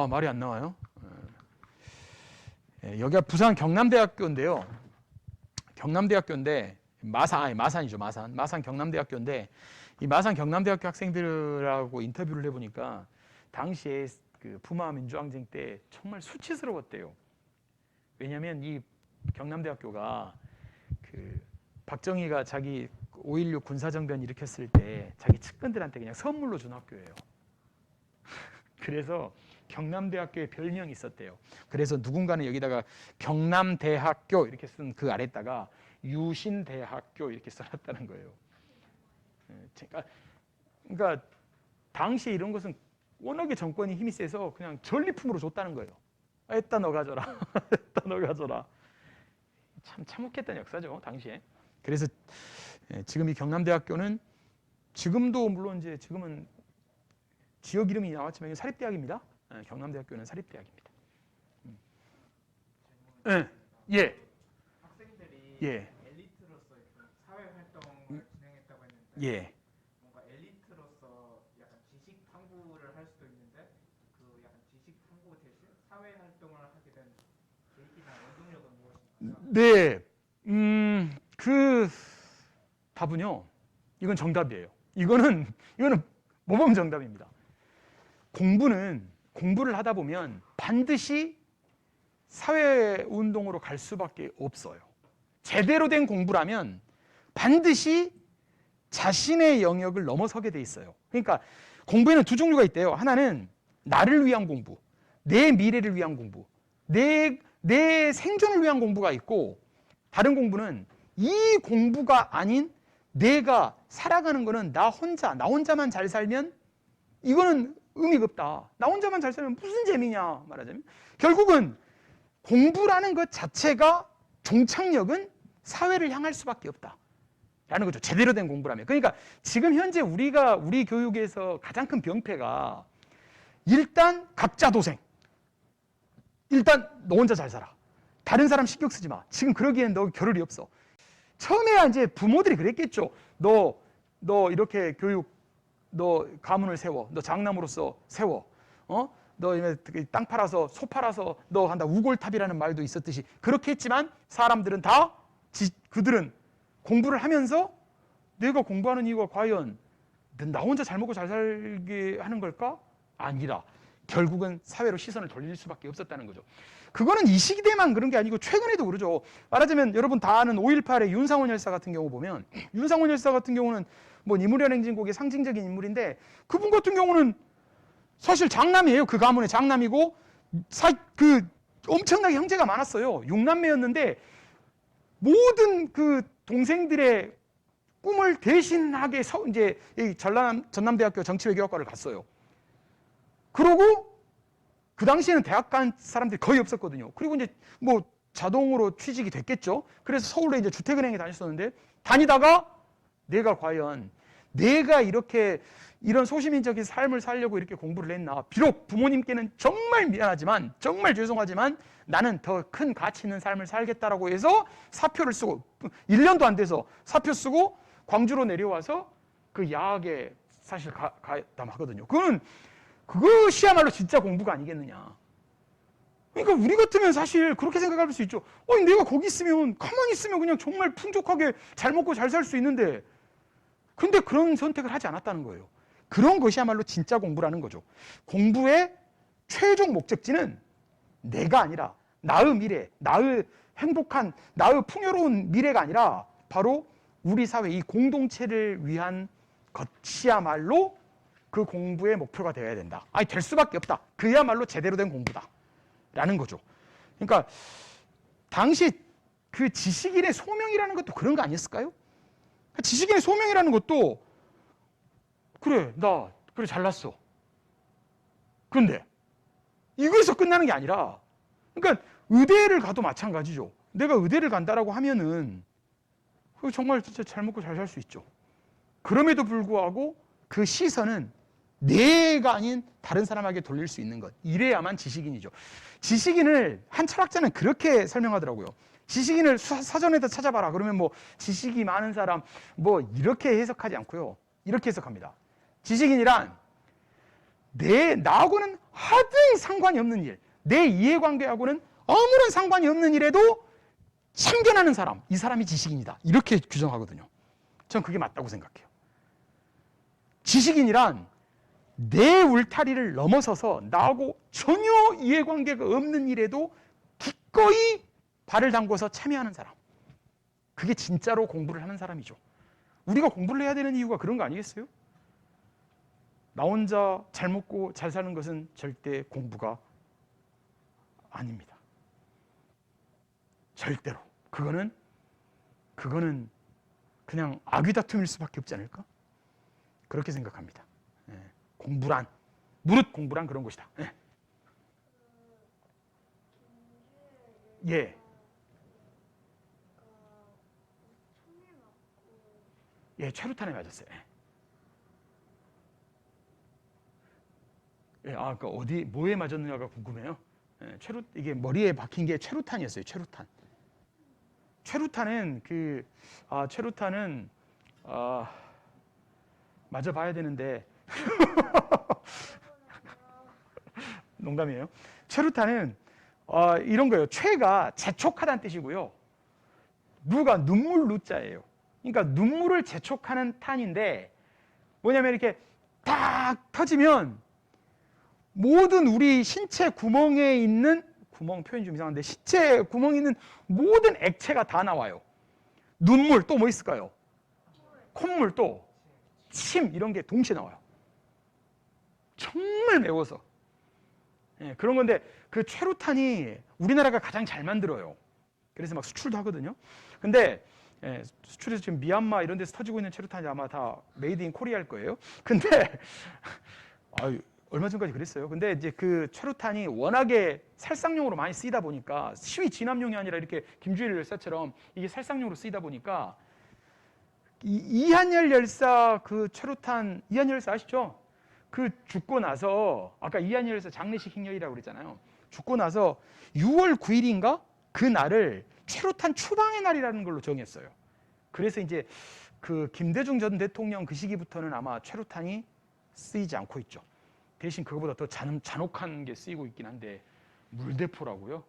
말이 안 나와요. 여기가 부산 경남대학교인데요. 경남대학교인데 마산이죠. 마산 경남대학교인데 이 마산 경남대학교 학생들하고 인터뷰를 해보니까 당시에 그 부마 민주항쟁 때 정말 수치스러웠대요. 왜냐하면 이 경남대학교가 그 박정희가 자기 5.16 군사정변 일으켰을 때 자기 측근들한테 그냥 선물로 준 학교예요. 그래서 경남대학교에 별명이 있었대요. 그래서 누군가는 여기다가 경남대학교 이렇게 쓴 그 아래다가 유신대학교 이렇게 써놨다는 거예요. 그러니까 당시에 이런 것은 워낙에 정권이 힘이 세서 그냥 전리품으로 줬다는 거예요. 에따 너 가져라. 에따 너 가져라. 참 참혹했던 역사죠, 당시에. 그래서 지금 이 경남대학교는 지금도 물론 이제 지금은 지역 이름이 나왔지만 이게 사립대학입니다. 경남대학교는 사립대학입니다. 예. 학생들이 예. 엘리트로서 사회 활동을 진행했다고 했는데 예. 뭔가 엘리트로서 약간 지식 탐구를 할 수도 있는데 그 약간 지식 탐구 대신 사회 활동을 하게 된 계기나 원동력은 무엇인가요? 네. 그 답은요. 이건 정답이에요. 이거는 모범 정답입니다. 공부를 하다 보면 반드시 사회운동으로 갈 수밖에 없어요. 제대로 된 공부라면 반드시 자신의 영역을 넘어서게 돼 있어요. 그러니까 공부에는 두 종류가 있대요. 하나는 나를 위한 공부, 내 미래를 위한 공부, 내 생존을 위한 공부가 있고, 다른 공부는 이 공부가 아닌 내가 살아가는 거는 나 혼자만 잘 살면 이거는 의미가 없다. 나 혼자만 잘 살면 무슨 재미냐 말하자면. 결국은 공부라는 것 자체가 종착역은 사회를 향할 수밖에 없다 라는 거죠. 제대로 된 공부라면. 그러니까 지금 현재 우리 교육에서 가장 큰 병폐가 일단 각자 도생. 일단 너 혼자 잘 살아. 다른 사람 신경 쓰지 마. 지금 그러기엔 너 겨를이 없어. 처음에야 이제 부모들이 그랬겠죠. 너 이렇게 너 가문을 세워. 너 장남으로서 세워. 너 땅 팔아서 소 팔아서 너 한다. 우골탑이라는 말도 있었듯이 그렇게 했지만 사람들은 그들은 공부를 하면서 내가 공부하는 이유가 과연 나 혼자 잘 먹고 잘 살게 하는 걸까? 아니다. 결국은 사회로 시선을 돌릴 수밖에 없었다는 거죠. 그거는 이 시대만 그런 게 아니고 최근에도 그러죠. 말하자면 여러분 다 아는 5.18의 윤상원 열사 같은 경우 보면, 윤상원 열사 같은 경우는 뭐 니무련 행진곡의 상징적인 인물인데, 그분 같은 경우는 사실 장남이에요. 그 가문의 장남이고 그 엄청나게 형제가 많았어요. 6남매였는데 모든 그 동생들의 꿈을 대신하게 이제 전남대학교 정치외교학과를 갔어요. 그러고 그 당시에는 대학 간 사람들이 거의 없었거든요. 그리고 이제 뭐 자동으로 취직이 됐겠죠. 그래서 서울에 이제 주택은행에 다녔었는데, 다니다가 내가 과연 내가 이런 소시민적인 삶을 살려고 이렇게 공부를 했나. 비록 부모님께는 정말 미안하지만, 정말 죄송하지만 나는 더 큰 가치 있는 삶을 살겠다라고 해서 사표를 쓰고 1년도 안 돼서 사표 쓰고 광주로 내려와서 그 야학에 사실 가담하거든요. 그것이야말로 진짜 공부가 아니겠느냐. 그러니까 우리 같으면 사실 그렇게 생각할 수 있죠. 내가 거기 있으면, 가만히 있으면 그냥 정말 풍족하게 잘 먹고 잘 살 수 있는데, 근데 그런 선택을 하지 않았다는 거예요. 그런 것이야말로 진짜 공부라는 거죠. 공부의 최종 목적지는 내가 아니라 나의 미래, 나의 행복한, 나의 풍요로운 미래가 아니라 바로 우리 사회 이 공동체를 위한 것이야말로 그 공부의 목표가 되어야 된다. 될 수밖에 없다. 그야말로 제대로 된 공부다 라는 거죠. 그러니까 당시 그 지식인의 소명이라는 것도 그런 거 아니었을까요? 지식인의 소명이라는 것도 그래 잘났어. 그런데 이거에서 끝나는 게 아니라, 그러니까 의대를 가도 마찬가지죠. 내가 의대를 간다라고 하면은 정말 진짜 잘 먹고 잘 살 수 있죠. 그럼에도 불구하고 그 시선은 내가 아닌 다른 사람에게 돌릴 수 있는 것. 이래야만 지식인이죠. 지식인을 한 철학자는 그렇게 설명하더라고요. 지식인을 사전에다 찾아봐라. 그러면 뭐 지식이 많은 사람 뭐 이렇게 해석하지 않고요. 이렇게 해석합니다. 지식인이란 나하고는 하등 상관이 없는 일, 내 이해관계하고는 아무런 상관이 없는 일에도 참견하는 사람, 이 사람이 지식인이다. 이렇게 규정하거든요. 전 그게 맞다고 생각해요. 지식인이란 내 울타리를 넘어서서 나하고 전혀 이해관계가 없는 일에도 기꺼이 발을 담궈서 참여하는 사람. 그게 진짜로 공부를 하는 사람이죠. 우리가 공부를 해야 되는 이유가 그런 거 아니겠어요? 나 혼자 잘 먹고 잘 사는 것은 절대 공부가 아닙니다. 절대로. 그거는 그냥 아귀다툼일 수밖에 없지 않을까? 그렇게 생각합니다. 공부란, 무릇 공부란 그런 것이다. 예. 예, 최루탄에 맞았어요. 예, 그 어디 뭐에 맞았느냐가 궁금해요. 이게 머리에 박힌 게 최루탄이었어요. 최루탄은 최루탄은 맞아봐야 되는데 농담이에요. 최루탄은 이런 거예요. 최가 재촉하다는 뜻이고요. 누가 눈물 누자예요. 그러니까 눈물을 재촉하는 탄인데 뭐냐면 이렇게 딱 터지면 모든 우리 신체 구멍에 있는 구멍 표현이 좀 이상한데 신체 구멍에 있는 모든 액체가 다 나와요. 눈물 또 뭐 있을까요? 콧물 또 침 이런 게 동시에 나와요. 정말 매워서. 그런 건데 그 최루탄이 우리나라가 가장 잘 만들어요. 그래서 막 수출도 하거든요. 근데 수출해서 지금 미얀마 이런 데서 터지고 있는 최루탄이 아마 다 메이드 인 코리아일 거예요. 근데 얼마 전까지 그랬어요. 근데 이제 그 최루탄이 워낙에 살상용으로 많이 쓰이다 보니까 시위 진압용이 아니라 이렇게 김주일 열사처럼 이게 살상용으로 쓰이다 보니까 이한열 열사 그 최루탄 이한열 열사 아시죠? 그 죽고 나서 아까 이한열 열사 장례식 행렬이라고 그랬잖아요. 죽고 나서 6월 9일인가 그 날을 최루탄 추방의 날이라는 걸로 정했어요. 그래서 이제 그 김대중 전 대통령 그 시기부터는 아마 최루탄이 쓰이지 않고 있죠. 대신 그거보다 더 잔혹한 게 쓰이고 있긴 한데 물대포라고요.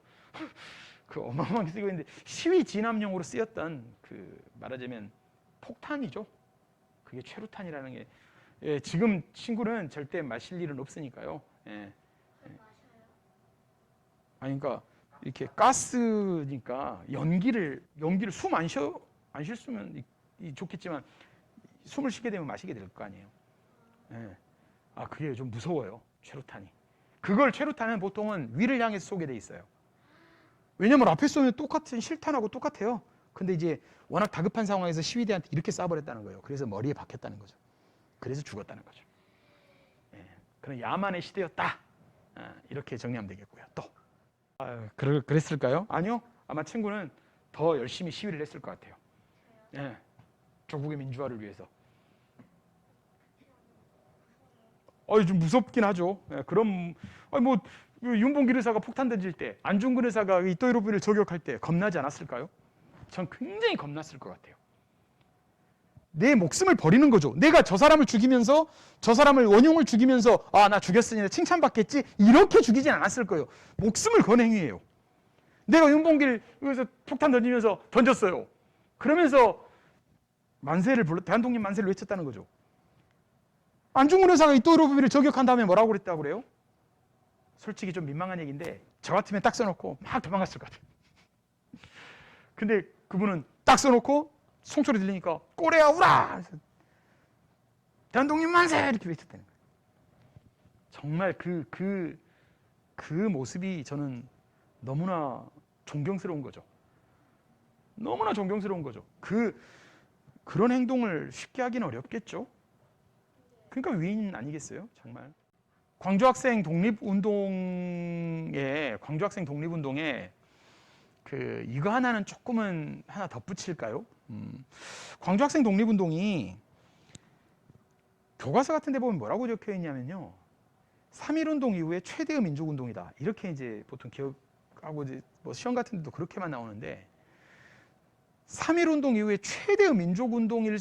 그 어마어마하게 쓰이고 있는데 시위 진압용으로 쓰였던 그 말하자면 폭탄이죠. 그게 최루탄이라는 게 지금 친구는 절대 마실 일은 없으니까요. 아니 그러니까 이렇게 가스니까 연기를 숨 안 쉬었으면 좋겠지만 숨을 쉬게 되면 마시게 될 거 아니에요. 그게 좀 무서워요. 최루탄이. 그걸 최루탄은 보통은 위를 향해서 쏘게 돼 있어요. 왜냐면 앞에 쏘면 똑같은 실탄하고 똑같아요. 근데 이제 워낙 다급한 상황에서 시위대한테 이렇게 쏴버렸다는 거예요. 그래서 머리에 박혔다는 거죠. 그래서 죽었다는 거죠. 그런 야만의 시대였다. 이렇게 정리하면 되겠고요. 또 그랬을까요? 아니요. 아마 친구는 더 열심히 시위를 했을 것 같아요. 조국의 민주화를 위해서. 좀 무섭긴 하죠. 그럼 뭐 윤봉길 의사가 폭탄 던질 때, 안중근 의사가 이토히로부미를 저격할 때 겁나지 않았을까요? 전 굉장히 겁났을 것 같아요. 내 목숨을 버리는 거죠. 내가 저 사람을 죽이면서 저 사람을 원흉을 죽이면서 나 죽였으니 칭찬받겠지 이렇게 죽이진 않았을 거예요. 목숨을 건 행위예요. 내가 윤봉길 의사 폭탄 던지면서 던졌어요. 그러면서 대한독립 만세를 외쳤다는 거죠. 안중근 의사가 이토히로부미를 저격한 다음에 뭐라고 그랬다고 그래요? 솔직히 좀 민망한 얘기인데 저 같으면 딱 써놓고 막 도망갔을 것 같아요. 근데 그분은 딱 써놓고 송소리 들리니까 꼬레야 우라! 대한독립 만세! 이렇게 외쳤다는 거예요. 정말 그 모습이 저는 너무나 존경스러운 거죠. 너무나 존경스러운 거죠. 그런 행동을 쉽게 하기는 어렵겠죠. 그러니까 위인 아니겠어요? 정말. 광주학생 독립운동에 이거 하나는 조금은 하나 덧붙일까요? 광주학생 독립운동이 교과서 같은 데 보면 뭐라고 적혀 있냐면요. 3.1운동 이후에 최대의 민족운동이다. 이렇게 이제 보통 기억하고 이제 뭐 시험 같은 데도 그렇게만 나오는데 3.1운동 이후에 최대의 민족운동일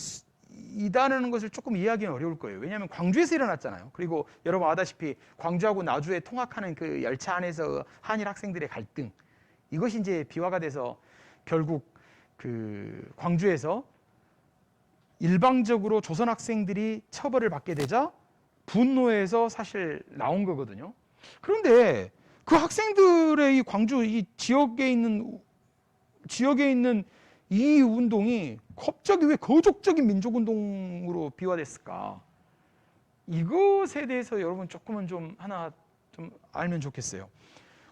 이다라는 것을 조금 이해하기는 어려울 거예요. 왜냐하면 광주에서 일어났잖아요. 그리고 여러분 아다시피 광주하고 나주에 통학하는 그 열차 안에서 한일 학생들의 갈등, 이것이 이제 비화가 돼서 결국 그 광주에서 일방적으로 조선 학생들이 처벌을 받게 되자 분노해서 사실 나온 거거든요. 그런데 그 학생들의 이 광주 이 지역에 있는 이 운동이 갑자기 왜 거족적인 민족운동으로 비화됐을까? 이것에 대해서 여러분 조금은 좀 하나 좀 알면 좋겠어요.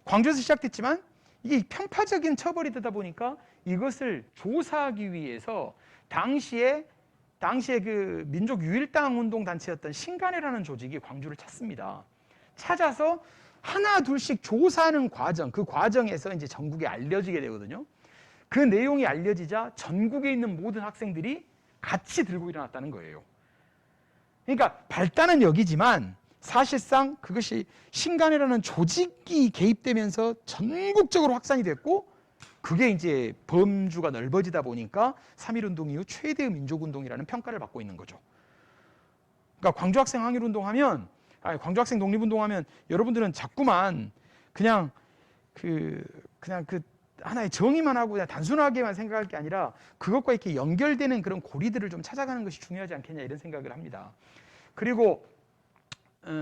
광주에서 시작됐지만 이게 편파적인 처벌이 되다 보니까 이것을 조사하기 위해서 당시에 그 민족 유일당 운동 단체였던 신간회라는 조직이 광주를 찾습니다. 찾아서 하나 둘씩 조사하는 과정, 그 과정에서 이제 전국에 알려지게 되거든요. 그 내용이 알려지자 전국에 있는 모든 학생들이 같이 들고 일어났다는 거예요. 그러니까 발단은 여기지만 사실상 그것이 신간회라는 조직이 개입되면서 전국적으로 확산이 됐고, 그게 이제 범주가 넓어지다 보니까 3.1운동 이후 최대의 민족운동이라는 평가를 받고 있는 거죠. 그러니까 광주학생 항일운동하면, 광주학생 독립운동하면 여러분들은 자꾸만 그냥 그 하나의 정의만 하고 그냥 단순하게만 생각할 게 아니라 그것과 이렇게 연결되는 그런 고리들을 좀 찾아가는 것이 중요하지 않겠냐, 이런 생각을 합니다. 그리고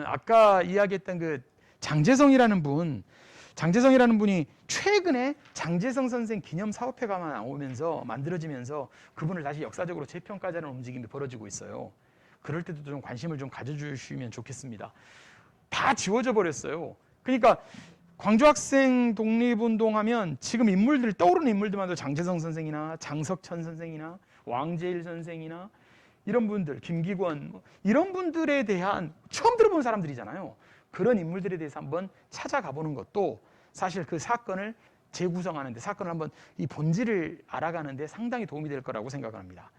아까 이야기했던 그 장제성이라는 분이 최근에 장제성 선생 기념 사업회가 나오면서 만들어지면서 그분을 다시 역사적으로 재평가하자는 움직임이 벌어지고 있어요. 그럴 때도 좀 관심을 좀 가져주시면 좋겠습니다. 다 지워져 버렸어요. 그러니까 광주학생 독립운동하면 지금 떠오르는 인물들만 해도 장제성 선생이나 장석천 선생이나 왕제일 선생이나 이런 분들, 김기권, 이런 분들에 대한 처음 들어본 사람들이잖아요. 그런 인물들에 대해서 한번 찾아가 보는 것도 사실 그 사건을 재구성하는데, 사건을 한번 이 본질을 알아가는데 상당히 도움이 될 거라고 생각합니다.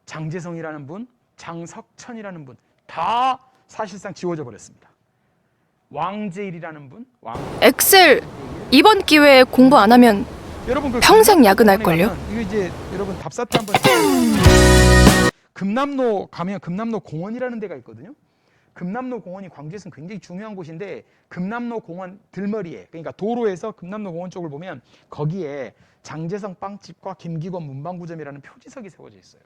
장제성이라는 분, 장석천이라는 분 다 사실상 지워져 버렸습니다. 왕제일이라는 분, 엑셀 이번 기회에 공부 안 하면 여러분 평생 야근할걸요? 이거 이제 여러분 답사태 한번 금남로 가면 금남로 공원이라는 데가 있거든요. 금남로 공원이 광주에서는 굉장히 중요한 곳인데, 금남로 공원 들머리에, 그러니까 도로에서 금남로 공원 쪽을 보면 거기에 장제성 빵집과 김기권 문방구점이라는 표지석이 세워져 있어요.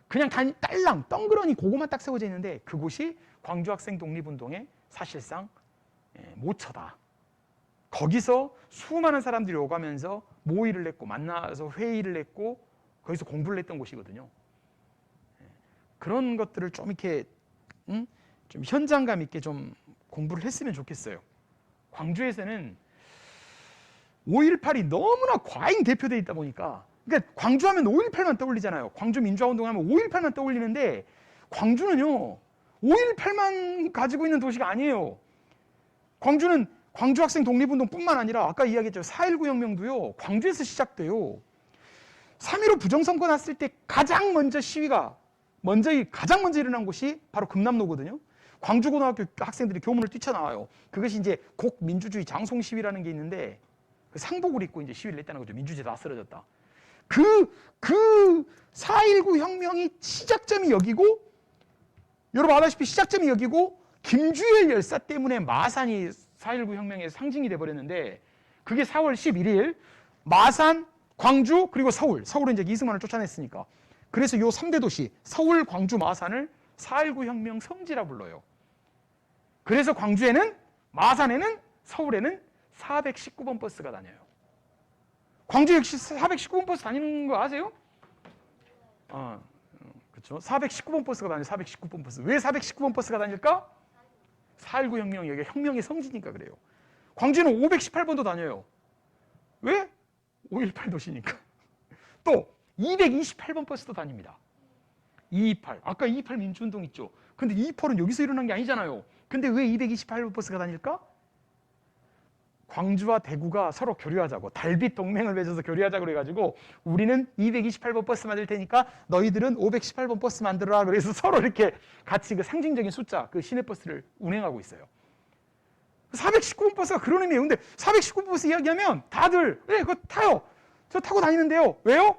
그냥 딸랑 덩그러니 그거만 딱 세워져 있는데 그곳이 광주학생 독립운동의 사실상 모처다. 거기서 수많은 사람들이 오가면서 모의를 했고 만나서 회의를 했고 거기서 공부를 했던 곳이거든요. 그런 것들을 좀 이렇게 좀 현장감 있게 좀 공부를 했으면 좋겠어요. 광주에서는 5.18이 너무나 과잉 대표되어 있다 보니까, 그러니까 광주하면 5.18만 떠올리잖아요. 광주 민주화운동하면 5.18만 떠올리는데 광주는요 5.18만 가지고 있는 도시가 아니에요. 광주는 광주학생 독립운동뿐만 아니라 아까 이야기했죠. 4.19 혁명도요 광주에서 시작돼요. 3.15 부정선거 났을 때 가장 먼저 일어난 곳이 바로 금남로거든요. 광주고등학교 학생들이 교문을 뛰쳐나와요. 그것이 이제 곡민주주의 장송 시위라는 게 있는데 그 상복을 입고 이제 시위를 했다는 거죠. 민주주의 다 쓰러졌다. 그 4.19 혁명이 시작점이 여기고, 여러분 아다시피 시작점이 여기고, 김주열 열사 때문에 마산이 4.19 혁명의 상징이 돼버렸는데, 그게 4월 11일 마산, 광주, 그리고 서울은 이제 이승만을 쫓아냈으니까, 그래서 요 3대 도시 서울, 광주, 마산을 4.19 혁명 성지라 불러요. 그래서 광주에는, 마산에는, 서울에는 419번 버스가 다녀요. 광주 역시 419번 버스 다니는 거 아세요? 그렇죠. 419번 버스가 다녀요. 419번 버스. 왜 419번 버스가 다닐까? 4.19 혁명, 여기 혁명의 성지니까 그래요. 광주는 518번도 다녀요. 왜? 5.18 도시니까. 또 228번 버스도 다닙니다. 228. 아까 228 민주운동 있죠. 근데 228은 여기서 일어난 게 아니잖아요. 근데 왜 228번 버스가 다닐까? 광주와 대구가 서로 교류하자고, 달빛 동맹을 맺어서 교류하자고 그래가지고 우리는 228번 버스 만들 테니까 너희들은 518번 버스 만들어라. 그래서 서로 이렇게 같이 그 상징적인 숫자, 그 시내버스를 운행하고 있어요. 419번 버스가 그런 의미예요. 근데 419번 버스 이야기하면 다들 그거 타요. 저 타고 다니는데요. 왜요?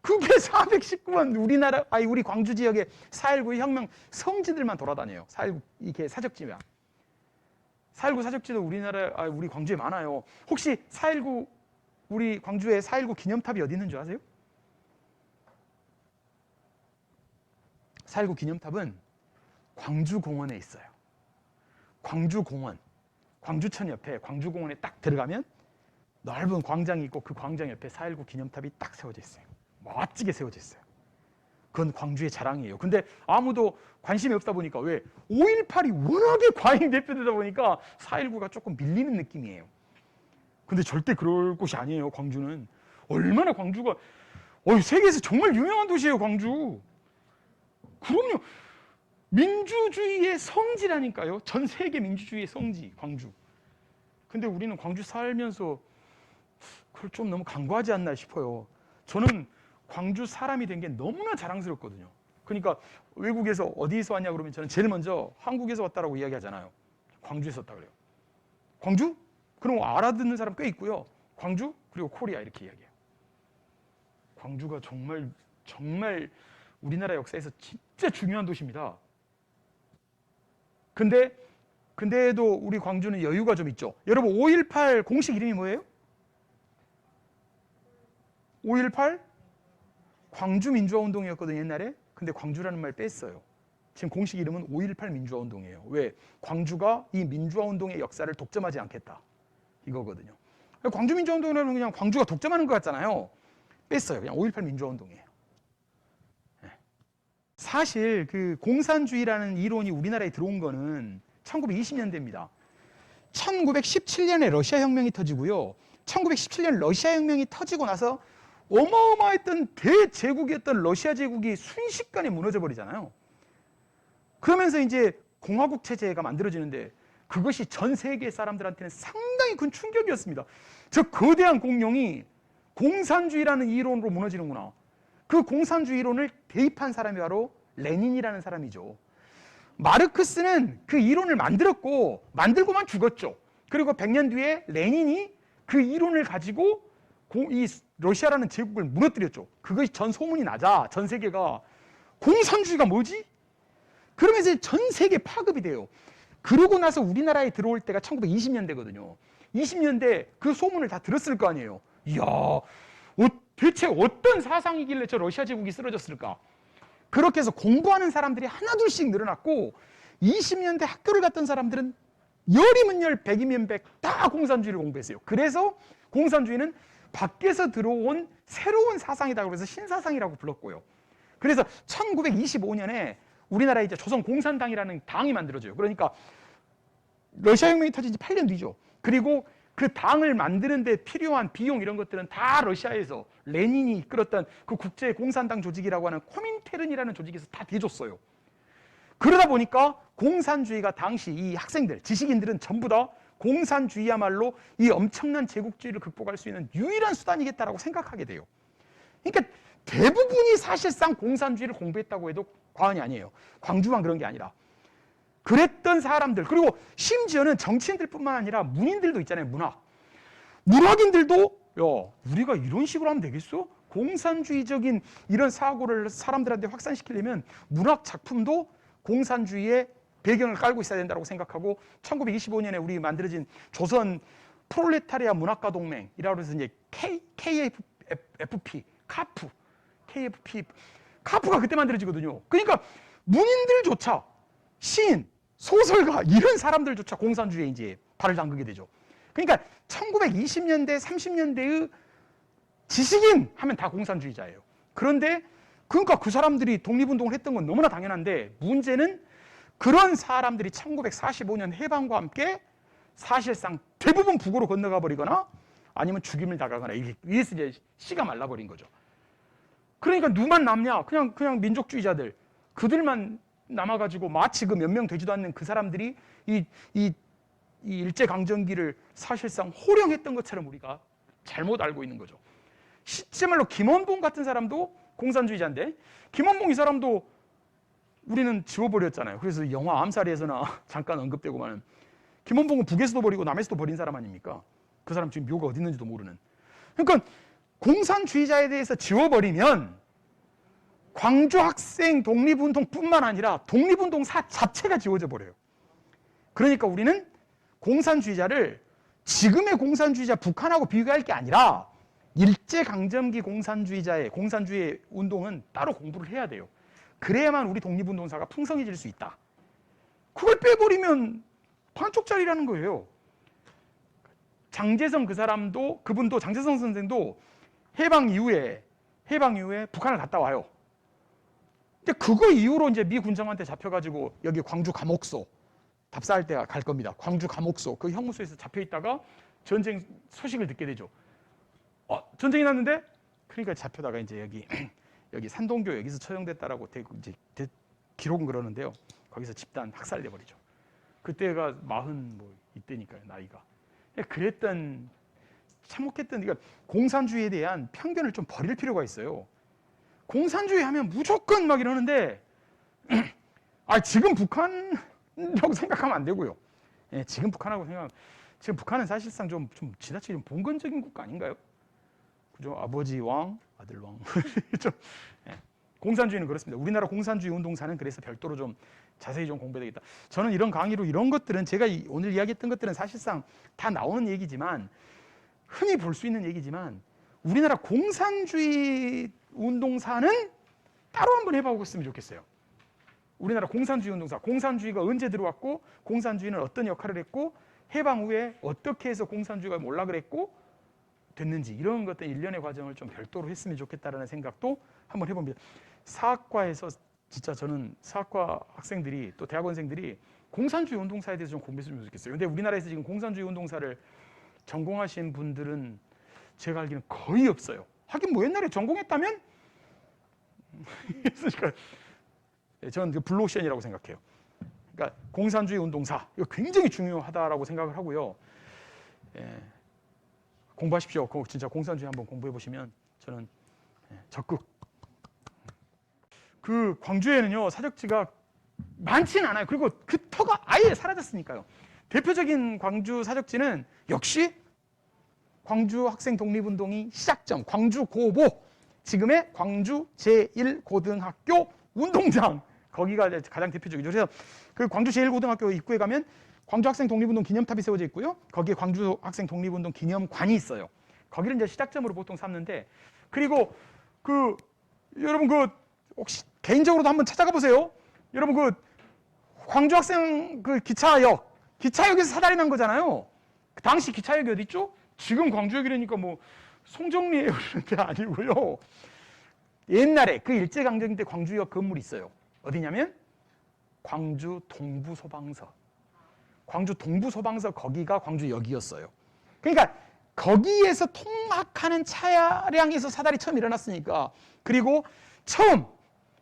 그게 419만 우리 광주 지역의 4.19 혁명 성지들만 돌아다녀요. 4.19 이게 사적지면. 4.19 사적지도 우리 광주에 많아요. 혹시 4.19 우리 광주에 4.19 기념탑이 어디 있는 줄 아세요? 4.19 기념탑은 광주공원에 있어요. 광주공원, 광주천 옆에 광주공원에 딱 들어가면 넓은 광장이 있고 그 광장 옆에 4.19 기념탑이 딱 세워져 있어요. 멋지게 세워져 있어요. 그건 광주의 자랑이에요. 근데 아무도 관심이 없다 보니까 왜? 5.18이 워낙에 과잉 대표되다 보니까 4.19가 조금 밀리는 느낌이에요. 근데 절대 그럴 곳이 아니에요. 광주는 얼마나 광주가 세계에서 정말 유명한 도시예요. 광주. 그럼요. 민주주의의 성지라니까요. 전 세계 민주주의의 성지 광주. 근데 우리는 광주 살면서 그걸 좀 너무 간과하지 않나 싶어요. 저는 광주 사람이 된 게 너무나 자랑스럽거든요. 그러니까 외국에서 어디서 왔냐 그러면 저는 제일 먼저 한국에서 왔다라고 이야기하잖아요. 광주에서 왔다 그래요. 광주? 그럼 알아듣는 사람 꽤 있고요. 광주 그리고 코리아 이렇게 이야기해요. 광주가 정말 우리나라 역사에서 진짜 중요한 도시입니다. 근데도 우리 광주는 여유가 좀 있죠. 여러분 5.18 공식 이름이 뭐예요? 5.18 광주민주화운동이었거든요 옛날에. 근데 광주라는 말 뺐어요. 지금 공식 이름은 5.18 민주화운동이에요. 왜? 광주가 이 민주화운동의 역사를 독점하지 않겠다 이거거든요. 광주민주화운동은 그냥 광주가 독점하는 것 같잖아요. 뺐어요. 그냥 5.18 민주화운동이에요. 사실 그 공산주의라는 이론이 우리나라에 들어온 거는 1920년대입니다. 1917년에 러시아 혁명이 터지고요. 1917년 러시아 혁명이 터지고 나서 어마어마했던 대제국이었던 러시아 제국이 순식간에 무너져 버리잖아요. 그러면서 이제 공화국 체제가 만들어지는데 그것이 전 세계 사람들한테는 상당히 큰 충격이었습니다. 저 거대한 공룡이 공산주의라는 이론으로 무너지는구나. 그 공산주의 이론을 대입한 사람이 바로 레닌이라는 사람이죠. 마르크스는 그 이론을 만들고만 죽었죠. 그리고 100년 뒤에 레닌이 그 이론을 가지고 이 러시아라는 제국을 무너뜨렸죠. 그것이 전 소문이 나자 전 세계가 공산주의가 뭐지? 그러면서 전 세계 파급이 돼요. 그러고 나서 우리나라에 들어올 때가 1920년대거든요. 20년대 그 소문을 다 들었을 거 아니에요. 이야, 대체 어떤 사상이길래 저 러시아 제국이 쓰러졌을까? 그렇게 해서 공부하는 사람들이 하나둘씩 늘어났고 20년대 학교를 갔던 사람들은 열이면 열, 백이면 백 다 공산주의를 공부했어요. 그래서 공산주의는 밖에서 들어온 새로운 사상이다 그래서 신사상이라고 불렀고요. 그래서 1925년에 우리나라에 이제 조선공산당이라는 당이 만들어져요. 그러니까 러시아 혁명이 터진 지 8년 뒤죠. 그리고 그 당을 만드는 데 필요한 비용 이런 것들은 다 러시아에서 레닌이 이끌었던 그 국제 공산당 조직이라고 하는 코민테른이라는 조직에서 다 대줬어요. 그러다 보니까 공산주의가 당시 이 학생들, 지식인들은 전부 다 공산주의야말로 이 엄청난 제국주의를 극복할 수 있는 유일한 수단이겠다라고 생각하게 돼요. 그러니까 대부분이 사실상 공산주의를 공부했다고 해도 과언이 아니에요. 광주만 그런 게 아니라. 그랬던 사람들, 그리고 심지어는 정치인들뿐만 아니라 문인들도 있잖아요. 문학인들도 우리가 이런 식으로 하면 되겠어? 공산주의적인 이런 사고를 사람들한테 확산시키려면 문학 작품도 공산주의의 배경을 깔고 있어야 된다고 생각하고 1925년에 우리 만들어진 조선 프롤레타리아 문학가 동맹이라고 해서 이제 KFP, 카프가 그때 만들어지거든요. 그러니까 문인들조차 시인, 소설가 이런 사람들조차 공산주의에 이제 발을 담그게 되죠. 그러니까 1920년대, 30년대의 지식인 하면 다 공산주의자예요. 그런데 그러니까 그 사람들이 독립운동을 했던 건 너무나 당연한데 문제는 그런 사람들이 1945년 해방과 함께 사실상 대부분 북으로 건너가 버리거나 아니면 죽임을 당하거나 이래서 이제 씨가 말라버린 거죠. 그러니까 누만 남냐? 그냥 민족주의자들. 그들만 남아가지고 마치 그 몇 명 되지도 않는 그 사람들이 이 일제강점기를 사실상 호령했던 것처럼 우리가 잘못 알고 있는 거죠. 실제말로 김원봉 같은 사람도 공산주의자인데 김원봉 이 사람도 우리는 지워버렸잖아요. 그래서 영화 암살에서나 잠깐 언급되고만 김원봉은 북에서도 버리고 남에서도 버린 사람 아닙니까? 그 사람 지금 묘가 어디 있는지도 모르는. 그러니까 공산주의자에 대해서 지워버리면 광주 학생 독립운동뿐만 아니라 독립운동사 자체가 지워져 버려요. 그러니까 우리는 공산주의자를 지금의 공산주의자 북한하고 비교할 게 아니라 일제강점기 공산주의 운동은 따로 공부를 해야 돼요. 그래야만 우리 독립운동사가 풍성해질 수 있다. 그걸 빼버리면 반쪽짜리라는 거예요. 장제성 그분도 장제성 선생도 해방 이후에 북한을 갔다 와요. 근데 그거 이후로 이제 미 군정한테 잡혀가지고 여기 광주 감옥소 답사할 때 갈 겁니다. 광주 감옥소 그 형무소에서 잡혀 있다가 전쟁 소식을 듣게 되죠. 전쟁이 났는데 그러니까 잡혀다가 이제 여기 산동교 여기서 처형됐다라고 이제 기록은 그러는데요. 거기서 집단 학살돼 버리죠. 그때가 40 이때니까요, 나이가. 그랬던 참혹했던 그러니까 공산주의에 대한 편견을 좀 버릴 필요가 있어요. 공산주의 하면 무조건 막 이러는데 지금 북한이라고 생각하면 안 되고요. 예, 지금 북한은 사실상 좀 지나치게 좀 봉건적인 국가 아닌가요? 그죠? 아버지 왕, 아들 왕. 좀, 예. 공산주의는 그렇습니다. 우리나라 공산주의 운동사는 그래서 별도로 좀 자세히 좀 공부해야 되겠다. 저는 이런 강의로 이런 것들은 제가 오늘 이야기했던 것들은 사실상 다 나오는 얘기지만 흔히 볼 수 있는 얘기지만 우리나라 공산주의 운동사는 따로 한번 해보았으면 좋겠어요. 우리나라 공산주의 운동사, 공산주의가 언제 들어왔고 공산주의는 어떤 역할을 했고 해방 후에 어떻게 해서 공산주의가 몰락을 했고 됐는지 이런 것들 일련의 과정을 좀 별도로 했으면 좋겠다라는 생각도 한번 해봅니다. 사학과에서 진짜 저는 사학과 학생들이 또 대학원생들이 공산주의 운동사에 대해서 좀 공부했으면 좋겠어요. 근데 우리나라에서 지금 공산주의 운동사를 전공하신 분들은 제가 알기로는 거의 없어요. 하긴 뭐 옛날에 전공했다면 저는 그 블루오션이라고 생각해요. 그러니까 공산주의 운동사 이거 굉장히 중요하다라고 생각을 하고요. 예, 공부하십시오. 진짜 공산주의 한번 공부해 보시면 저는 적극. 그 광주에는요 사적지가 많지는 않아요. 그리고 그 터가 아예 사라졌으니까요. 대표적인 광주 사적지는 역시 광주 학생 독립운동이 시작점 광주 고보 지금의 광주 제1고등학교 운동장 거기가 가장 대표적이죠. 그래서 그 광주 제1고등학교 입구에 가면 광주 학생 독립운동 기념탑이 세워져 있고요. 거기에 광주 학생 독립운동 기념관이 있어요. 거기를 이제 시작점으로 보통 삼는데 그리고 여러분 혹시 개인적으로도 한번 찾아가 보세요. 여러분 광주 학생 기차역에서 사달이 난 거잖아요. 당시 기차역이 어디 있죠? 지금 광주역이라니까 뭐 송정리에요 그런데 아니고요. 옛날에 그 일제강점기 때 광주역 건물이 있어요. 어디냐면 광주 동부소방서. 광주 동부소방서 거기가 광주역이었어요. 그러니까 거기에서 통학하는 차량에서 사달이 처음 일어났으니까 그리고 처음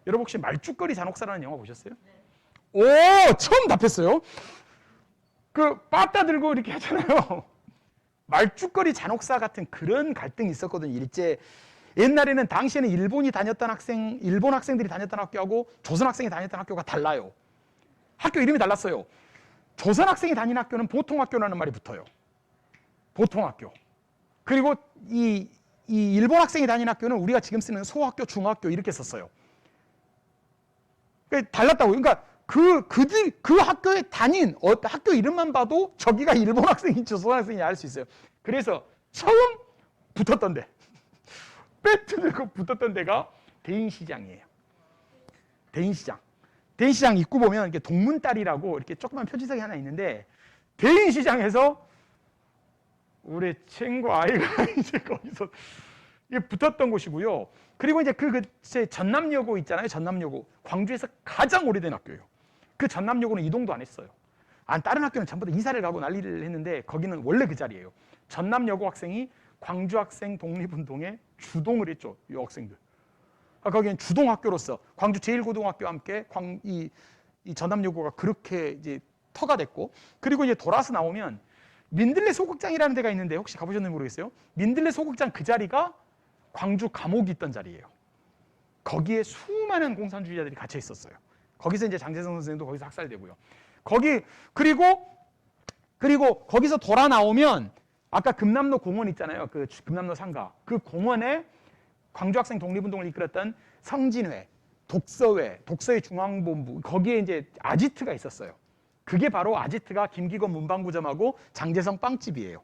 여러분 혹시 말죽거리 잔혹사라는 영화 보셨어요? 오 처음 답했어요. 빠따 들고 이렇게 하잖아요. 말죽거리 잔혹사 같은 그런 갈등이 있었거든요. 옛날에는 당시에는 일본 학생들이 다녔던 학교하고 조선 학생이 다녔던 학교가 달라요. 학교 이름이 달랐어요. 조선 학생이 다닌 학교는 보통학교라는 말이 붙어요. 보통학교. 그리고 이 일본 학생이 다닌 학교는 우리가 지금 쓰는 소학교, 중학교 이렇게 썼어요. 그러니까 달랐다고. 그러니까 그 학교에 다닌 학교 이름만 봐도 저기가 일본 학생인지 조선 학생인지 알 수 있어요. 그래서 처음 붙었던 데 배트 들고 붙었던 데가 대인시장이에요. 대인시장 입구 보면 이렇게 동문다리라고 이렇게 조그만 표지석이 하나 있는데 대인시장에서 우리 친구 아이가 이제 거기서 붙었던 곳이고요. 그리고 이제 전남여고 있잖아요. 전남여고 광주에서 가장 오래된 학교예요. 그 전남여고는 이동도 안 했어요. 다른 학교는 전부 다 이사를 가고 난리를 했는데 거기는 원래 그 자리예요. 전남여고 학생이 광주 학생 독립운동에 주동을 했죠. 이 학생들. 거기는 주동학교로서 광주 제1고등학교와 함께 이 전남여고가 그렇게 이제 터가 됐고 그리고 이제 돌아서 나오면 민들레 소극장이라는 데가 있는데 혹시 가보셨는지 모르겠어요. 민들레 소극장 그 자리가 광주 감옥이 있던 자리예요. 거기에 수많은 공산주의자들이 갇혀 있었어요. 거기서 이제 장제성 선생님도 거기서 학살되고요. 그리고 거기서 돌아 나오면 아까 금남로 공원 있잖아요. 그 금남로 상가. 그 공원에 광주학생 독립운동을 이끌었던 성진회, 독서회, 독서회 중앙본부 거기에 이제 아지트가 있었어요. 그게 바로 아지트가 김기건 문방구점하고 장제성 빵집이에요.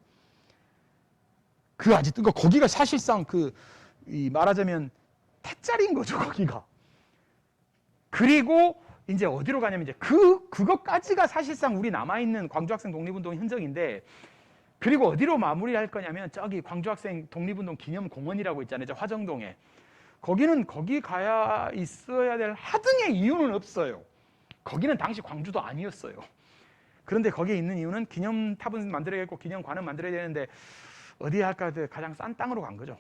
그 아지트, 그러니까 거기가 사실상 말하자면 택자리인 거죠, 거기가. 그리고 이제 어디로 가냐면 이제 그것까지가 사실상 우리 남아있는 광주학생 독립운동 흔적인데, 그리고 어디로 마무리할 거냐면 저기 광주학생 독립운동 기념공원이라고 있잖아요, 저 화정동에. 거기 가야 있어야 될 하등의 이유는 없어요. 거기는 당시 광주도 아니었어요. 그런데 거기에 있는 이유는 기념탑은 만들어야겠고 기념관은 만들어야 되는데 어디에 할까 가장 싼 땅으로 간 거죠.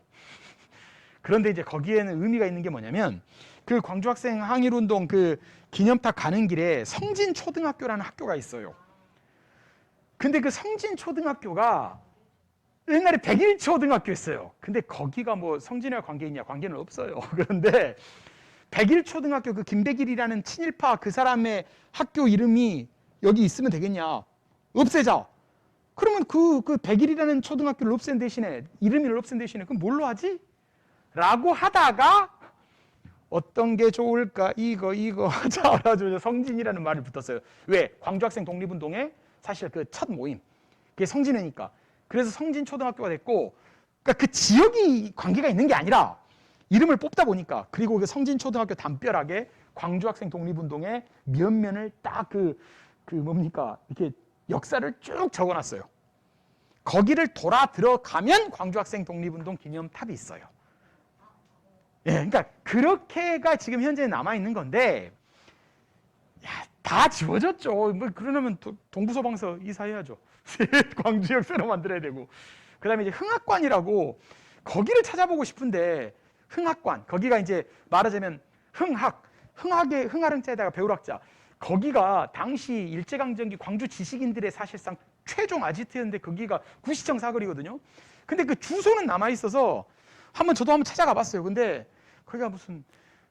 그런데 이제 거기에는 의미가 있는 게 뭐냐면 그 광주학생 항일운동 그 기념탑 가는 길에 성진초등학교라는 학교가 있어요. 근데 그 성진초등학교가 옛날에 백일초등학교였어요. 근데 거기가 뭐 성진이와 관계 있냐? 관계는 없어요. 그런데 백일초등학교 그 김백일이라는 친일파 그 사람의 학교 이름이 여기 있으면 되겠냐? 없애자. 그러면 그 백일이라는 초등학교를 없앤 대신에 이름을 없앤 대신에 그럼 뭘로 하지? 라고 하다가 어떤 게 좋을까? 이거 하자. 그래가지고 성진이라는 말이 붙었어요. 왜? 광주학생 독립운동의 사실 그 첫 모임. 그게 성진이니까. 그래서 성진초등학교가 됐고, 그러니까 그 지역이 관계가 있는 게 아니라 이름을 뽑다 보니까, 그리고 그 성진초등학교 담벼락에 광주학생 독립운동의 면면을 딱 뭡니까? 이렇게 역사를 쭉 적어놨어요. 거기를 돌아 들어가면 광주학생 독립운동 기념탑이 있어요. 예, 그러니까 그렇게가 지금 현재 남아 있는 건데, 야, 다 지워졌죠. 뭐 그러려면 동부소방서 이사해야죠. 광주역 새로 만들어야 되고. 그다음에 이제 흥학관이라고 거기를 찾아보고 싶은데 흥학관 거기가 이제 말하자면 흥학의 흥하릉자에다가 배울학자 거기가 당시 일제강점기 광주 지식인들의 사실상 최종 아지트였는데 거기가 구시청 사거리거든요. 근데 그 주소는 남아 있어서 저도 한번 찾아가 봤어요. 근데 거기가 무슨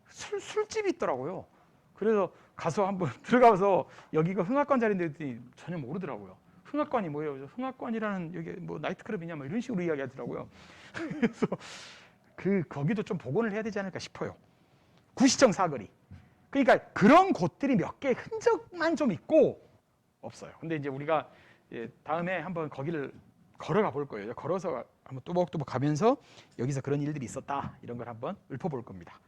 술집이 있더라고요. 그래서 가서 한번 들어가서 여기가 흥학관 자리인데 했더니 전혀 모르더라고요. 흥학관이 뭐예요? 흥학관이라는 여기 뭐 나이트클럽이냐 뭐 이런 식으로 이야기하더라고요. 그래서 거기도 좀 복원을 해야 되지 않을까 싶어요. 구시청 사거리. 그러니까 그런 곳들이 몇 개 흔적만 좀 있고 없어요. 근데 이제 우리가 다음에 한번 거기를 걸어가 볼 거예요. 걸어서 한번 또박또박 가면서 여기서 그런 일들이 있었다 이런 걸 한번 읊어볼 겁니다.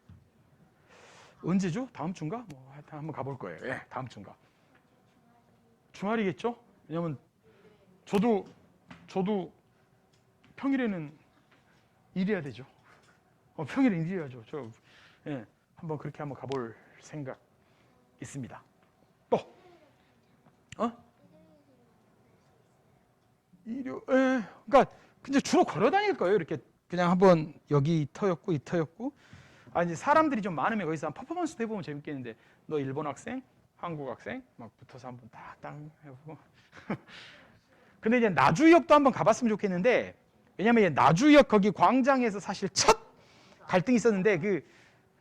언제죠? 다음 주인가? 뭐 하여튼 한번 가볼 거예요. 예, 다음 주인가. 주말이겠죠? 왜냐면 저도 평일에는 일해야 되죠. 평일에 일해야죠. 한번 그렇게 한번 가볼 생각 있습니다. 또, 그러니까 이제 주로 걸어 다닐 거예요. 이렇게 그냥 한번 여기 이 터였고. 이제 사람들이 좀 많으면 거기서 한 퍼포먼스도 해보면 재밌겠는데, 너 일본 학생, 한국 학생 막 붙어서 한번 딱딱 해보고. 근데 이제 나주역도 한번 가봤으면 좋겠는데, 왜냐면 나주역 거기 광장에서 사실 첫 갈등이 있었는데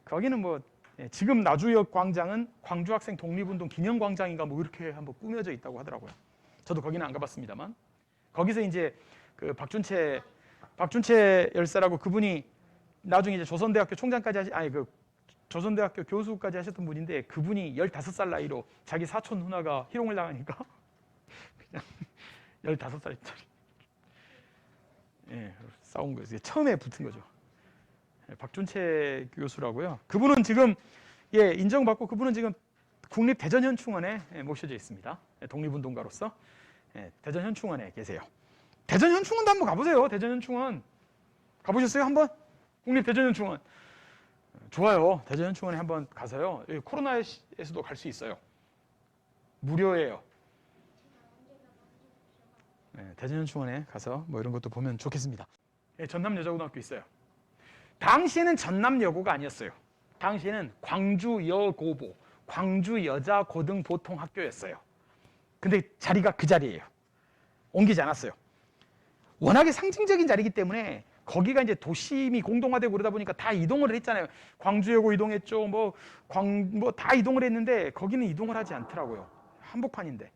거기는 뭐 지금 나주역 광장은 광주학생 독립운동 기념광장인가 뭐 이렇게 한번 꾸며져 있다고 하더라고요. 저도 거기는 안 가봤습니다만 거기서 이제 그 박준채 열사라고 그분이 나중에 이제 조선대학교 총장까지 조선대학교 교수까지 하셨던 분인데 그분이 15살 나이로 자기 사촌 누나가 희롱을 당하니까 그냥 15살짜리 싸운 거예요. 처음에 붙은 거죠. 박준채 교수라고요. 그분은 지금 인정받고 그분은 지금 국립대전현충원에 모셔져 있습니다. 독립운동가로서 대전현충원에 계세요. 대전현충원도 한번 가보세요. 대전현충원 가보셨어요? 한번? 국립대전현충원 좋아요. 대전현충원에 한번 가서요. 코로나에서도 갈 수 있어요. 무료예요. 대전현충원에 가서 뭐 이런 것도 보면 좋겠습니다. 전남여자고등학교 있어요. 당시에는 전남여고가 아니었어요. 당시에는 광주여고보, 광주여자고등보통학교였어요. 근데 자리가 그 자리예요. 옮기지 않았어요. 워낙에 상징적인 자리이기 때문에 거기가 이제 도심이 공동화되고 그러다 보니까 다 이동을 했잖아요. 광주여고 이동했죠. 뭐 다 이동을 했는데 거기는 이동을 하지 않더라고요. 한복판인데.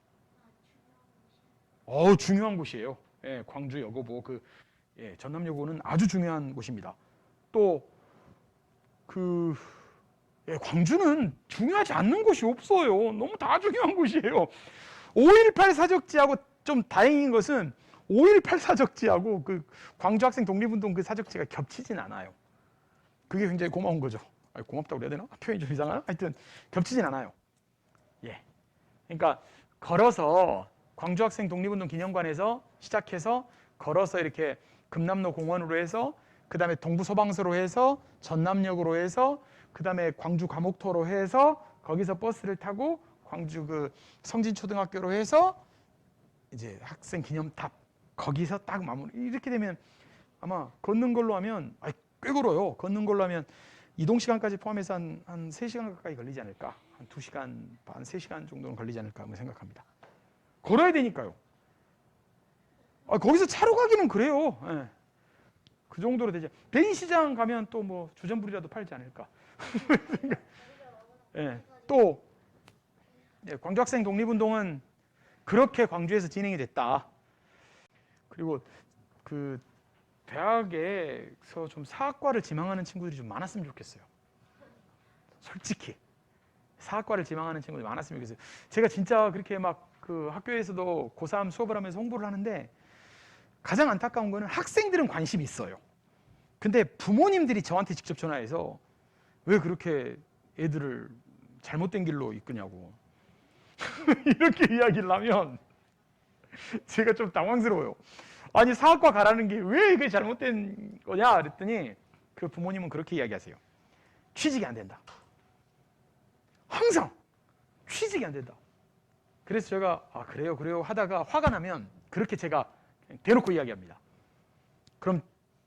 중요한 곳이에요. 예, 광주 여고보 전남여고는 아주 중요한 곳입니다. 또 광주는 중요하지 않는 곳이 없어요. 너무 다 중요한 곳이에요. 5.18 사적지하고 좀 다행인 것은 5.18 사적지하고 그 광주 학생 독립운동 그 사적지가 겹치진 않아요. 그게 굉장히 고마운 거죠. 고맙다고 그래야 되나? 표현이 좀 이상하나? 하여튼 겹치진 않아요. 예. 그러니까 걸어서 광주 학생 독립운동 기념관에서 시작해서 걸어서 이렇게 금남로 공원으로 해서 그 다음에 동부소방서로 해서 전남역으로 해서 그 다음에 광주 과목터로 해서 거기서 버스를 타고 광주 그 성진초등학교로 해서 이제 학생 기념탑 거기서 딱 마무리. 이렇게 되면 아마 걷는 걸로 하면 꽤 걸어요. 걷는 걸로 하면 이동 시간까지 포함해서 한 3시간 가까이 걸리지 않을까? 한 2시간 반, 3시간 정도는 걸리지 않을까 생각합니다. 걸어야 되니까요. 거기서 차로 가기는 그래요. 예. 그 정도로 되지. 대인시장 가면 또 뭐 주전부리라도 팔지 않을까? 예. 또 광주 학생 독립운동은 그렇게 광주에서 진행이 됐다. 그리고 그 대학에서 좀 사학과를 지망하는 친구들이 좀 많았으면 좋겠어요. 솔직히 사학과를 지망하는 친구들이 많았으면 좋겠어요. 제가 진짜 그렇게 막 그 학교에서도 고3 수업을 하면서 홍보를 하는데 가장 안타까운 거는 학생들은 관심이 있어요. 근데 부모님들이 저한테 직접 전화해서 왜 그렇게 애들을 잘못된 길로 이끄냐고 이렇게 이야기를 하면 제가 좀 당황스러워요. 아니 사학과 가라는 게 왜 이게 잘못된 거냐 그랬더니 그 부모님은 그렇게 이야기하세요. 취직이 안 된다. 항상 취직이 안 된다. 그래서 제가 그래요 하다가 화가 나면 그렇게 제가 대놓고 이야기합니다. 그럼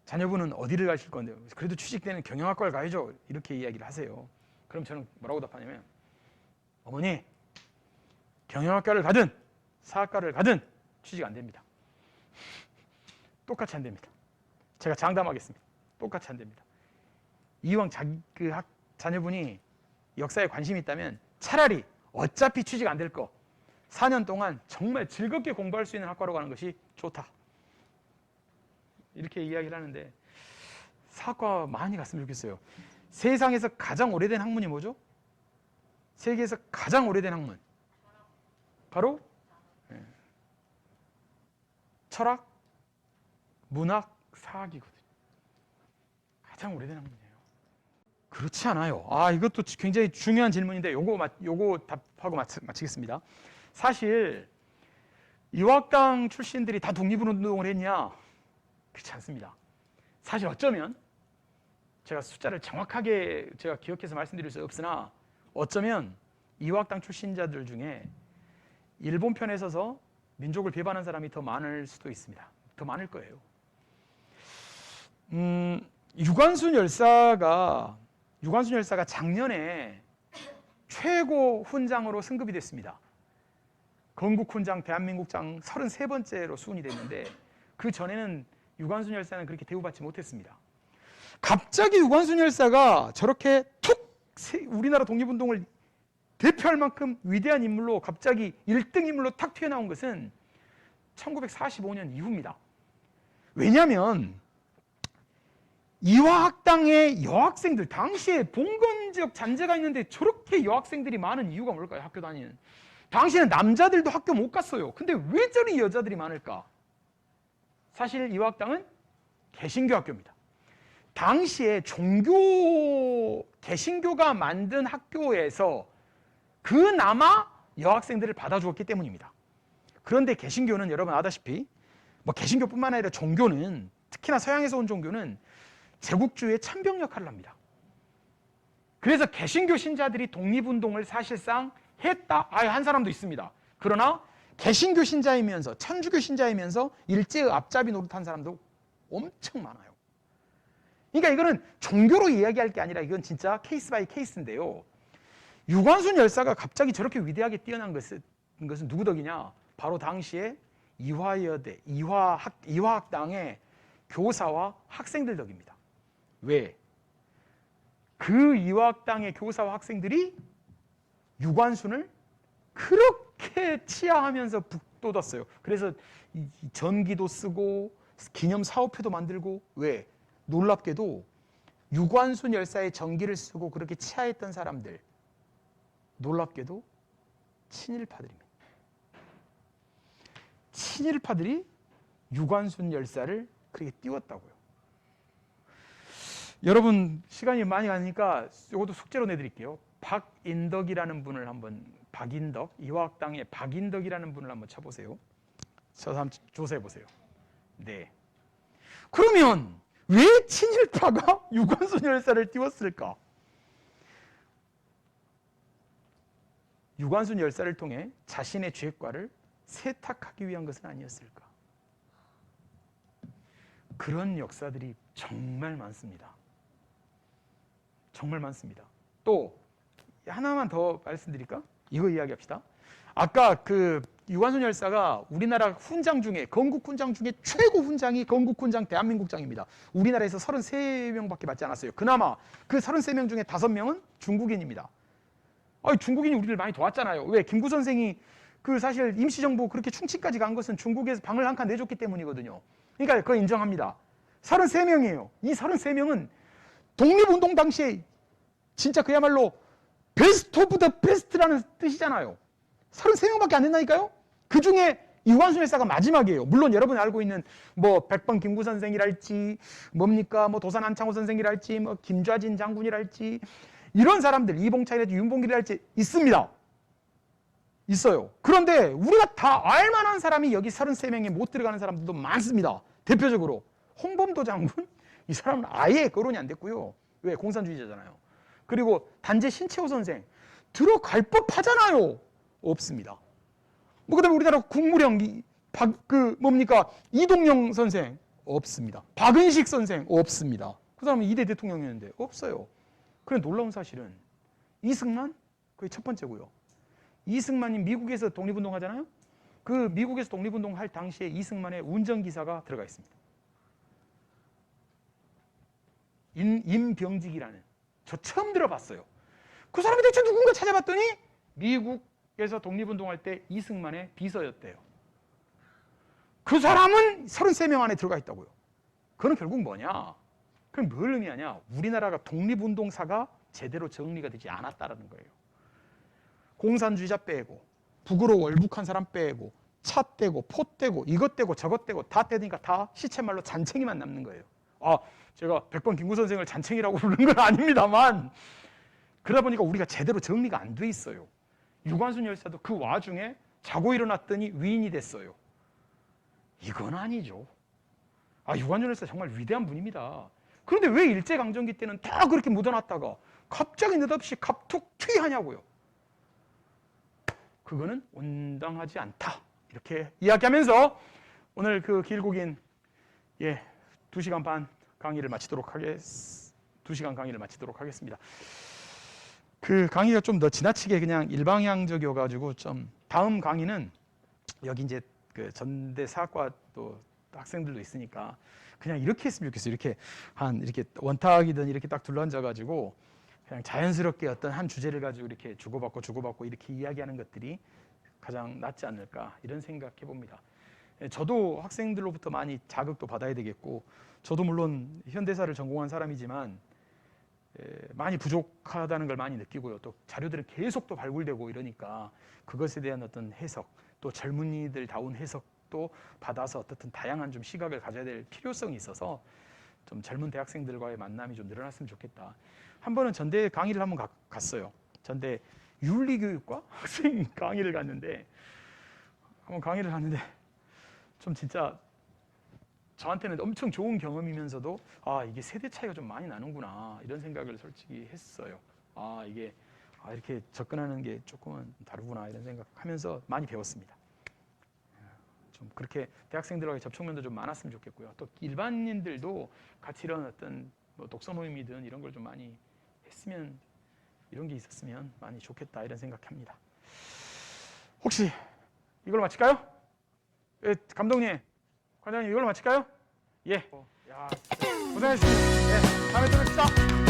자녀분은 어디를 가실 건데요? 그래도 취직되는 경영학과를 가야죠. 이렇게 이야기를 하세요. 그럼 저는 뭐라고 답하냐면 어머니 경영학과를 가든 사학과를 가든 취직 안 됩니다. 똑같이 안 됩니다. 제가 장담하겠습니다. 똑같이 안 됩니다. 이왕 자녀분이 역사에 관심이 있다면 차라리 어차피 취직 안 될 거 4년 동안 정말 즐겁게 공부할 수 있는 학과로 가는 것이 좋다. 이렇게 이야기를 하는데 사학과 많이 갔으면 좋겠어요. 세상에서 가장 오래된 학문이 뭐죠? 세계에서 가장 오래된 학문 바로 철학, 문학, 사학이거든요. 가장 오래된 학문이에요. 그렇지 않아요. 이것도 굉장히 중요한 질문인데 요거 답하고 마치겠습니다. 사실 유학당 출신들이 다 독립운동을 했냐? 그렇지 않습니다. 사실 어쩌면 제가 숫자를 정확하게 제가 기억해서 말씀드릴 수 없으나 어쩌면 이화학당 출신자들 중에 일본 편에 서서 민족을 비판한 사람이 더 많을 수도 있습니다. 더 많을 거예요. 유관순 열사가 작년에 최고 훈장으로 승급이 됐습니다. 건국훈장, 대한민국장 33번째로 수훈이 됐는데 그 전에는 유관순 열사는 그렇게 대우받지 못했습니다. 갑자기 유관순 열사가 저렇게 우리나라 독립운동을 대표할 만큼 위대한 인물로 갑자기 1등 인물로 탁 튀어나온 것은 1945년 이후입니다. 왜냐하면 이화학당의 여학생들, 당시에 봉건 지역 잔재가 있는데 저렇게 여학생들이 많은 이유가 뭘까요? 학교 다니는. 당시에는 남자들도 학교 못 갔어요. 근데 왜 저리 여자들이 많을까? 사실 이화학당은 개신교 학교입니다. 당시에 개신교가 만든 학교에서 그나마 여학생들을 받아주었기 때문입니다. 그런데 개신교는 여러분 아다시피 개신교뿐만 아니라 종교는 특히나 서양에서 온 종교는 제국주의의 찬병 역할을 합니다. 그래서 개신교 신자들이 독립운동을 사실상 했다. 한 사람도 있습니다. 그러나 개신교 신자이면서 천주교 신자이면서 일제의 앞잡이 노릇한 사람도 엄청 많아요. 그러니까 이거는 종교로 이야기할 게 아니라 이건 진짜 케이스 바이 케이스인데요. 유관순 열사가 갑자기 저렇게 위대하게 뛰어난 것은 누구 덕이냐? 바로 당시에 이화학당의 교사와 학생들 덕입니다. 왜? 그 이화학당의 교사와 학생들이 유관순을 그렇게 치하하면서 돋았어요. 그래서 이 전기도 쓰고 기념 사업회도 만들고 왜? 놀랍게도 유관순 열사의 전기를 쓰고 그렇게 치하했던 사람들 놀랍게도 친일파들입니다. 친일파들이 유관순 열사를 그렇게 띄웠다고요. 여러분 시간이 많이 가니까 이것도 숙제로 내드릴게요. 박인덕이라는 분을 한번 박인덕 이화학당의 박인덕이라는 분을 한번 쳐보세요. 쳐서 한번 조사해 보세요. 네. 그러면 왜 친일파가 유관순 열사를 띄웠을까? 유관순 열사를 통해 자신의 죄과를 세탁하기 위한 것은 아니었을까? 그런 역사들이 정말 많습니다. 정말 많습니다. 또 하나만 더 말씀드릴까? 이거 이야기합시다. 아까 그 유관순 열사가 우리나라 훈장 중에 건국 훈장 중에 최고 훈장이 건국 훈장 대한민국장입니다. 우리나라에서 33명밖에 받지 않았어요. 그나마 그 33명 중에 5명은 중국인입니다. 중국인이 우리를 많이 도왔잖아요. 왜? 김구 선생이 그 사실 임시정부 그렇게 충칭까지 간 것은 중국에서 방을 한 칸 내줬기 때문이거든요. 그러니까 그거 인정합니다. 33명이에요. 이 33명은 독립운동 당시에 진짜 그야말로 베스트 오브 더 베스트라는 뜻이잖아요. 33명밖에 안 된다니까요. 그 중에 유관순 열사가 마지막이에요. 물론 여러분이 알고 있는 뭐 백번 김구 선생이랄지 뭡니까 뭐 도산 안창호 선생이랄지 뭐 김좌진 장군이랄지 이런 사람들 이봉창이랄지 윤봉길이랄지 있습니다. 있어요. 그런데 우리가 다 알만한 사람이 여기 33명에 못 들어가는 사람들도 많습니다. 대표적으로 홍범도 장군 이 사람은 아예 거론이 안 됐고요. 왜? 공산주의자잖아요. 그리고 단재 신채호 선생 들어갈 법하잖아요. 없습니다. 뭐 그다음에 우리나라 국무령 이동영 선생 없습니다. 박은식 선생 없습니다. 그 사람은 2대 대통령이었는데 없어요. 그래 놀라운 사실은 이승만 그게 첫 번째고요. 이승만이 미국에서 독립운동 하잖아요. 그 미국에서 독립운동 할 당시에 이승만의 운전기사가 들어가 있습니다. 임병직이라는 저 처음 들어봤어요. 그 사람이 대체 누군가 찾아봤더니 미국에서 독립운동할 때 이승만의 비서였대요. 그 사람은 33명 안에 들어가 있다고요. 그건 결국 뭐냐? 그럼 뭘 의미하냐? 우리나라가 독립운동사가 제대로 정리가 되지 않았다는 거예요. 공산주의자 빼고 북으로 월북한 사람 빼고 차 떼고 포 떼고 이것 떼고 저것 떼고 다 떼니까 다 시체말로 잔챙이만 남는 거예요. 제가 백번 김구 선생을 잔챙이라고 부르는 건 아닙니다만 그러다 보니까 우리가 제대로 정리가 안 돼 있어요. 유관순 열사도 그 와중에 자고 일어났더니 위인이 됐어요. 이건 아니죠. 유관순 열사 정말 위대한 분입니다. 그런데 왜 일제강점기 때는 다 그렇게 묻어놨다가 갑자기 느닷없이 갑툭 튀하냐고요. 그거는 온당하지 않다. 이렇게 이야기하면서 오늘 그 길고 긴 2시간 반 강의를 마치도록 2시간 강의를 마치도록 하겠습니다. 그 강의가 좀 더 지나치게 그냥 일방향적이어가지고 좀 다음 강의는 여기 이제 그 전대 사학과 또 학생들도 있으니까 그냥 이렇게 했으면 좋겠어요. 이렇게 원탁이든 이렇게 딱 둘러앉아가지고 그냥 자연스럽게 어떤 한 주제를 가지고 이렇게 주고받고 이렇게 이야기하는 것들이 가장 낫지 않을까 이런 생각해 봅니다. 저도 학생들로부터 많이 자극도 받아야 되겠고 저도 물론 현대사를 전공한 사람이지만 많이 부족하다는 걸 많이 느끼고요. 또 자료들은 계속 또 발굴되고 이러니까 그것에 대한 어떤 해석 또 젊은이들다운 해석도 받아서 어떻든 다양한 좀 시각을 가져야 될 필요성이 있어서 좀 젊은 대학생들과의 만남이 좀 늘어났으면 좋겠다. 한 번은 전대 강의를 한번 갔어요. 전대 윤리교육과 학생 강의를 갔는데 좀 진짜 저한테는 엄청 좋은 경험이면서도 이게 세대 차이가 좀 많이 나는구나 이런 생각을 솔직히 했어요. 이렇게 접근하는 게 조금은 다르구나 이런 생각하면서 많이 배웠습니다. 좀 그렇게 대학생들과의 접촉면도 좀 많았으면 좋겠고요. 또 일반인들도 같이 이런 어떤 뭐 독서 모임이든 이런 걸 좀 많이 했으면 이런 게 있었으면 많이 좋겠다 이런 생각합니다. 혹시 이걸로 마칠까요? 감독님, 관장님 이걸로 마칠까요? 고생하셨습니다. 다음에 또 뵙시다.